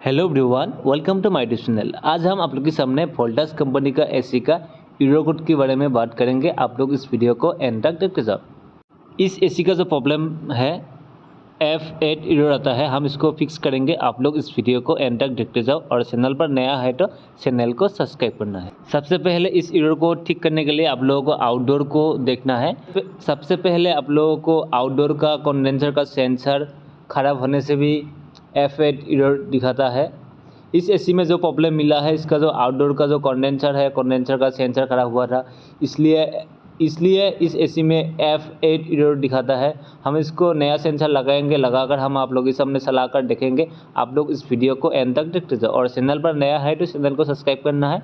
Hello everyone, welcome to my channel. आज हम आप लोग के सामने वोल्टास कंपनी का एसी का एरर कोड के बारे में बात करेंगे। आप लोग इस वीडियो को एंड तक देखते जाओ। इस एसी का जो प्रॉब्लम है F8 एरर आता है, हम इसको फिक्स करेंगे। आप लोग इस वीडियो को एंड तक देखते जाओ और चैनल पर नया है तो चैनल को सब्सक्राइब करना है। सबसे पहले इस एरर को ठीक करने के लिए आप लोगों को आउटडोर को देखना है। सबसे पहले आप लोगों को आउटडोर का कंडेंसर का सेंसर खराब होने से भी F8 एरर दिखाता है। इस एसी में जो प्रॉब्लम मिला है, इसका जो आउटडोर का जो कंडेंसर है, कंडेंसर का सेंसर खराब हुआ था, इसलिए इस एसी में F8 एरर दिखाता है। हम इसको नया सेंसर लगाएंगे, लगाकर हम आप लोग के सामने चलाकर देखेंगे। आप लोग इस वीडियो को एंड तक देखते जाओ और चैनल पर नया है तो चैनल को सब्सक्राइब करना है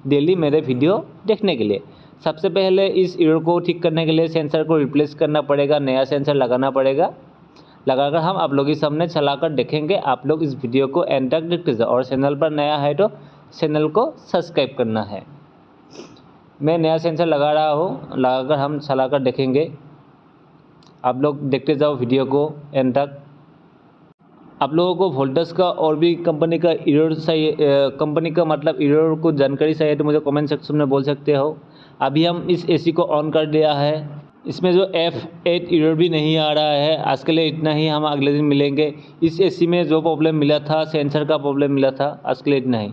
डेली मेरे वीडियो देखने के लिए। सबसे पहले इस एरर को ठीक करने के लिए सेंसर को रिप्लेस करना पड़ेगा, नया सेंसर लगाना पड़ेगा। लगाकर हम आप लोग के सामने चलाकर देखेंगे। आप लोग इस वीडियो को एंड तक देखते जाओ और चैनल पर नया है तो चैनल को सब्सक्राइब करना है। मैं नया सेंसर लगा रहा हूँ, लगाकर हम चलाकर देखेंगे। आप लोग देखते जाओ वीडियो को एंड तक। आप लोगों को वोल्टास का और भी कंपनी का एरर चाहिए, कंपनी का मतलब एरर को जानकारी चाहिए तो मुझे कमेंट सेक्शन में बोल सकते हो। अभी हम इस एसी को ऑन कर दिया है। इसमें जो F8 एरर भी नहीं आ रहा है। आज के लिए इतना ही, हम अगले दिन मिलेंगे। इस एसी में जो प्रॉब्लम मिला था, सेंसर का प्रॉब्लम मिला था। आज के लिए इतना ही।